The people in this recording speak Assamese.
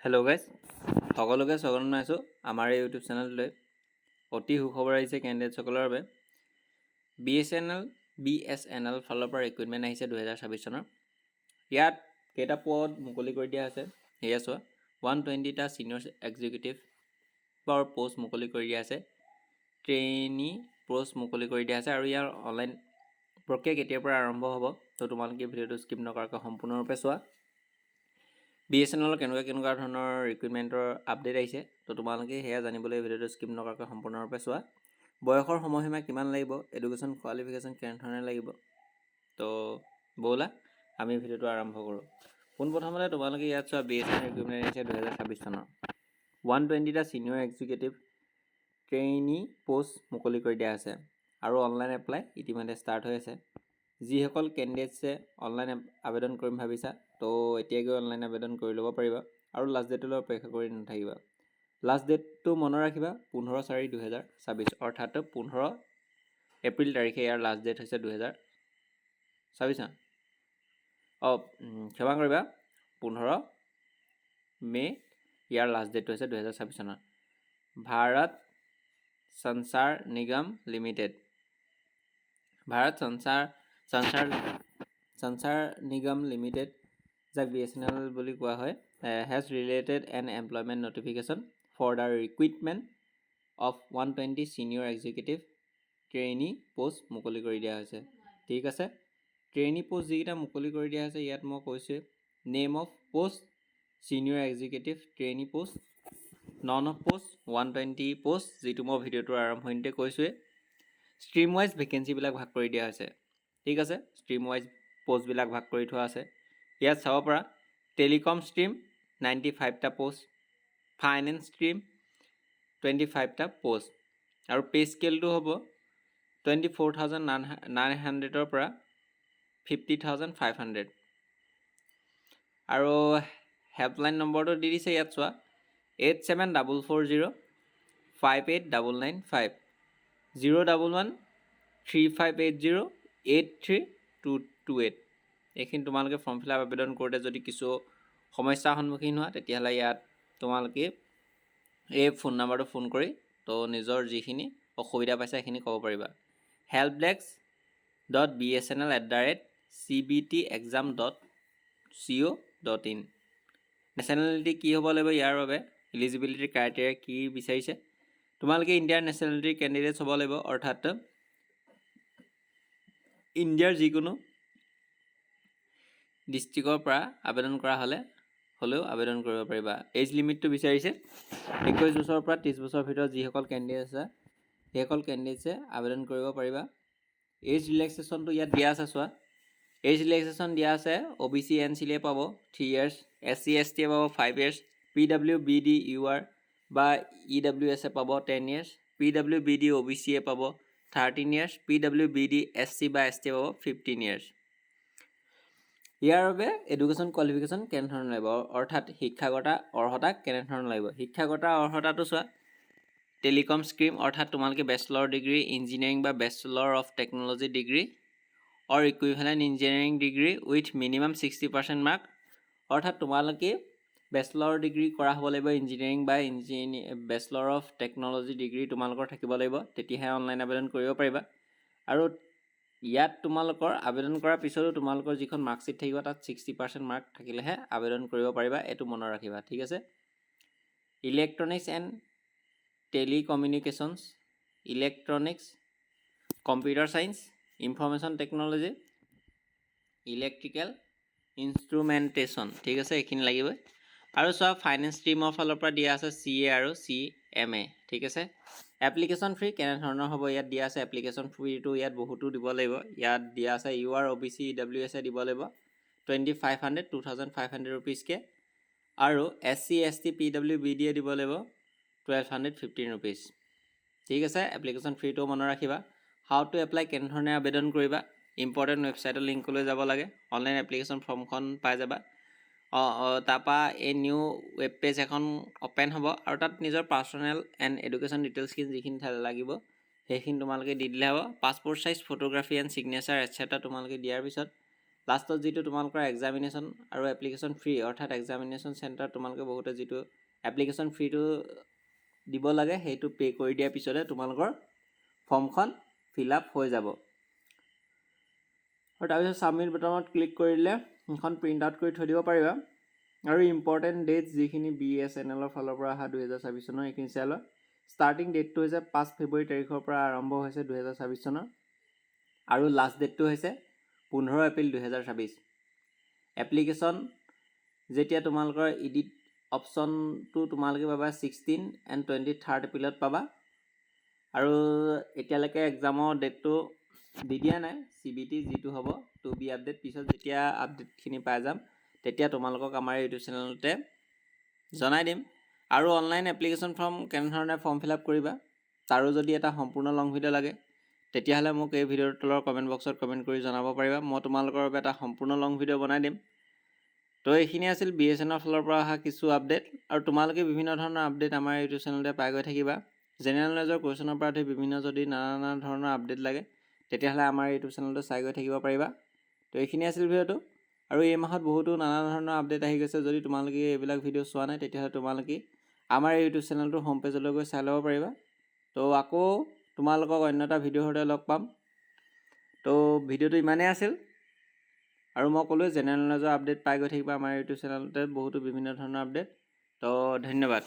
হেল্ল' গাইজ, সকলোকে স্বাগতম জনাইছোঁ আমাৰ এই ইউটিউব চেনেলটোলৈ। অতি সুখবৰ আহিছে কেণ্ডিডেটসকলৰ বাবে। BSNL ফালৰ পৰা ৰিক্ৰুইটমেণ্ট আহিছে 2026 চনৰ। ইয়াত কেইটা পদ মুকলি কৰি দিয়া আছে সেয়া চোৱা। 120টা ছিনিয়ৰ এক্সিকিউটিভৰ পষ্ট মুকলি কৰি দিয়া আছে, ট্ৰেইনি পষ্ট মুকলি কৰি দিয়া আছে আৰু ইয়াৰ অনলাইন প্ৰক্ৰিয়া কেতিয়াৰ পৰা আৰম্ভ হ'ব, তো তোমালোকে ভিডিঅ'টো স্কিপ নকৰাকৈ সম্পূৰ্ণৰূপে চোৱা। BSNL কেনেকুৱা ধৰণৰ ৰিক্ৰুইটমেণ্টৰ আপডেট আহিছে, তো তোমালোকে সেয়া জানিবলৈ ভিডিঅ'টো স্কিপ নকৰাকৈ সম্পূৰ্ণৰূপে চোৱা। বয়সৰ সময়সীমা কিমান লাগিব, এডুকেশ্যন কোৱালিফিকেশ্যন কেনেধৰণে লাগিব, তো ব'লা আমি ভিডিঅ'টো আৰম্ভ কৰোঁ। পোনপ্ৰথমতে তোমালোকে ইয়াত চোৱা BSNL ৰিক্ৰুইটমেণ্ট আহিছে 2026 চনৰ। 120টা ছিনিয়ৰ এক্সিকিউটিভ ট্ৰেইনি পষ্ট মুকলি কৰি দিয়া আছে আৰু অনলাইন এপ্লাই ইতিমধ্যে ষ্টাৰ্ট হৈ আছে। যিসকল কেণ্ডিডেটছে অনলাইন আবেদন কৰিম ভাবিছা, তো এতিয়া গৈ অনলাইন আবেদন কৰি ল'ব পাৰিবা আৰু লাষ্ট ডেটলৈ অপেক্ষা কৰি নাথাকিবা। লাষ্ট ডেটটো মনত ৰাখিবা 15/4/2026, অৰ্থাৎ 15 এপ্ৰিল তাৰিখে ইয়াৰ লাষ্ট ডেট হৈছে 2026 চন। ক্ষমা কৰিবা, 15 মে ইয়াৰ লাষ্ট ডেটটো হৈছে 2026 চনৰ। ভাৰত সঞ্চাৰ নিগম লিমিটেড, ভাৰত সঞ্চাৰ নিগম লিমিটেড, যাক BSNL বুলি কোৱা হয়, has related an employment notification for the recruitment of 120 senior executive trainee post মুকলি কৰি দিয়া হৈছে। ঠিক আছে, ট্ৰেইনি পষ্ট যিকেইটা মুকলি কৰি দিয়া হৈছে ইয়াত মই কৈছোঁৱে name of post senior executive trainee post, none of post 120 post, যিটো মই ভিডিঅ'টোৰ আৰম্ভণিতে কৈছোঁৱে। ষ্ট্ৰীম ৱাইজ ভেকেঞ্চিবিলাক ভাগ কৰি দিয়া হৈছে। ঠিক আছে, ষ্ট্ৰীম ৱাইজ পষ্টবিলাক ভাগ কৰি থোৱা আছে। ইয়াত চাব পৰা টেলিকম ষ্ট্ৰীম 95টা পষ্ট, ফাইনেন্স ষ্ট্ৰীম 25টা পষ্ট আৰু পে স্কেলটো হ'ব 24,900 পৰা 50,500। আৰু হেল্পলাইন নম্বৰটো দি দিছে ইয়াত চোৱা 8744058995, 01135808328। এইখিনি তোমালোকে ফৰ্ম ফিল আপ আবেদন কৰোঁতে যদি কিছু সমস্যাৰ সন্মুখীন হোৱা, তেতিয়াহ'লে ইয়াত তোমালোকে এই ফোন নাম্বাৰটো ফোন কৰি তো নিজৰ যিখিনি অসুবিধা পাইছা সেইখিনি ক'ব পাৰিবা। helpdesk.bsnl@cbtexam.co.in। নেশ্যনেলিটি কি হ'ব লাগিব, ইয়াৰ বাবে এলিজিবিলিটি ক্ৰাইটেৰিয়া কি বিচাৰিছে, তোমালোকে ইণ্ডিয়াৰ নেশ্যনেলিটিৰ কেণ্ডিডেটছ হ'ব লাগিব, অৰ্থাৎ ইণ্ডিয়াৰ যিকোনো ডিষ্ট্ৰিক্টৰ পৰা আবেদন কৰা হ'লেও আবেদন কৰিব পাৰিবা। এজ লিমিটটো বিচাৰিছে 21 বছৰৰ পৰা 30 বছৰৰ ভিতৰত যিসকল কেণ্ডিডেট আছে সেইসকল কেণ্ডিডেটছে আবেদন কৰিব পাৰিবা। এজ ৰিলেক্সেশ্যনটো ইয়াত দিয়া আছে চোৱা। এজ ৰিলেক্সেশ্যন দিয়া আছে OBC NCLয়ে পাব 3 years, SC STয়ে পাব 5 years, PWBD UR বা EWSে পাব 10 years, PWBD OBCয়ে পাব 13 years, PWBD SC বা STয়ে পাব 15 years। ইয়াৰ বাবে এডুকেশ্যন কোৱালিফিকেশ্যন কেনেধৰণৰ লাগিব, অৰ্থাৎ শিক্ষাগত অৰ্হতা কেনেধৰণৰ লাগিব। শিক্ষাগত অৰ্হতাটো চোৱা টেলিকম ষ্ট্ৰীম, অৰ্থাৎ তোমালোকে বেচেলৰ ডিগ্ৰী ইঞ্জিনিয়াৰিং বা bachelor of technology degree or equivalent engineering degree with minimum 60% mark, অৰ্থাৎ তোমালোকে বেচেলৰ ডিগ্ৰী কৰা হ'ব লাগিব ইঞ্জিনিয়াৰিং বা বেচেলৰ অফ টেকন'লজি ডিগ্ৰী তোমালোকৰ থাকিব লাগিব, তেতিয়াহে অনলাইন আবেদন কৰিব পাৰিবা। আৰু ইয়াত তোমালোকৰ আবেদন কৰাৰ পিছতো তোমালোকৰ যিখন মাৰ্কশ্বিট থাকিব তাত 60% মাৰ্ক থাকিলেহে আবেদন কৰিব পাৰিবা, এইটো মনত ৰাখিবা। ঠিক আছে, electronics and telecommunications, electronics, computer science, information technology, electrical instrumentation. ঠিক আছে, এইখিনি লাগিবই। আৰু চোৱা ফাইনেন্স ষ্ট্ৰীমৰ ফালৰ পৰা দিয়া আছে CA আৰু CMA। ঠিক আছে, এপ্লিকেশ্যন ফ্ৰী কেনেধৰণৰ হ'ব ইয়াত দিয়া আছে। এপ্লিকেশ্যন ফ্ৰীটো ইয়াত বহুতো দিব লাগিব। ইয়াত দিয়া আছে UR OBC EWSে দিব লাগিব 2,500 ৰুপিজকৈ, আৰু SC ST PWBDয়ে দিব লাগিব 1,215 ৰুপিজ। ঠিক আছে, এপ্লিকেশ্যন ফ্ৰীটো মনত ৰাখিবা। হাউ টু এপ্লাই কেনেধৰণে আবেদন কৰিবা, ইম্পৰ্টেণ্ট ৱেবছাইটৰ লিংকলৈ যাব লাগে, অনলাইন এপ্লিকেশ্যন ফৰ্মখন পাই যাবা। তাৰপৰা এই নিউ ৱেব পেজ এখন অ'পেন হ'ব আৰু তাত নিজৰ পাৰ্চনেল এণ্ড এডুকেশ্যন ডিটেইলছখিনি যিখিনি লাগিব সেইখিনি তোমালোকে দি দিলে হ'ব। Passport size photography and signature etcetera তোমালোকে দিয়াৰ পিছত লাষ্টত যিটো তোমালোকৰ এক্সামিনেশ্যন আৰু এপ্লিকেশ্যন ফ্ৰী অৰ্থাৎ এক্সামিনেশ্যন চেণ্টাৰ তোমালোকে বহুতে যিটো এপ্লিকেশ্যন ফ্ৰীটো দিব লাগে সেইটো পে' কৰি দিয়াৰ পিছতে তোমালোকৰ ফৰ্মখন ফিল আপ হৈ যাব আৰু তাৰপিছত ছাবমিট বটনত ক্লিক কৰিলে সেইখন প্ৰিণ্ট আউট কৰি থৈ দিব পাৰিবা আৰু ইম্পৰ্টেণ্ট ডেট যিখিনি BSNL ফালৰ পৰা অহা 2024 চনৰ এইখিনি চাই লোৱা ষ্টাৰ্টিং ডেটটো হৈছে 5 ফেব্ৰুৱাৰী তাৰিখৰ পৰা আৰম্ভ হৈছে 2024 চনৰ আৰু লাষ্ট ডেটটো হৈছে 15 এপ্ৰিল 2024 এপ্লিকেশ্যন যেতিয়া তোমালোকৰ এডিট অপশ্যনটো তোমালোকে পাবা 16 and 23 এপ্ৰিলত পাবা আৰু এতিয়ালৈকে এক্সামৰ ডেটটো দি দিয়া নাই CBT যিটো হ'ব টু বি আপডেট পিছত যেতিয়া আপডেটখিনি পাই যাম তেতিয়া তোমালোকক আমাৰ ইউটিউব চেনেলতে জনাই দিম আৰু অনলাইন এপ্লিকেশ্যন ফৰ্ম কেনেধৰণে ফৰ্ম ফিল আপ কৰিবা তাৰো যদি এটা সম্পূৰ্ণ লং ভিডিঅ' লাগে তেতিয়াহ'লে মোক এই ভিডিঅ'ৰ তলৰ কমেণ্ট বক্সত কমেণ্ট কৰি জনাব পাৰিবা মই তোমালোকৰ বাবে এটা সম্পূৰ্ণ লং ভিডিঅ' বনাই দিম তো এইখিনি আছিল BSNL ফালৰ পৰা অহা কিছু আপডেট আৰু তোমালোকে বিভিন্ন ধৰণৰ আপডেট আমাৰ ইউটিউব চেনেলতে পাই গৈ থাকিবা জেনেৰেল নলেজৰ কুৱেশ্যনৰ পৰা ধৰি বিভিন্ন যদি নানা ধৰণৰ আপডেট লাগে তেতিয়াহ'লে আমাৰ ইউটিউব চেনেলটো চাই গৈ থাকিব পাৰিবা তো এইখিনি আছিল ভিডিঅ'টো আৰু এই মাহত বহুতো নানা ধৰণৰ আপডেট আহি গৈছে যদি তোমালোকে এইবিলাক ভিডিঅ' চোৱা নাই তেতিয়াহ'লে তোমালোকে আমাৰ ইউটিউব চেনেলটোৰ হোম পেজলৈ গৈ চাই ল'ব পাৰিবা তো আকৌ তোমালোকক অন্য এটা ভিডিঅ'ৰ সৈতে লগ পাম তো ভিডিঅ'টো ইমানেই আছিল আৰু মই ক'লোঁ জেনেৰেল নলেজৰ আপডেট পাই গৈ থাকিবা আমাৰ ইউটিউব চেনেলতে বহুতো বিভিন্ন ধৰণৰ আপডেট তো ধন্যবাদ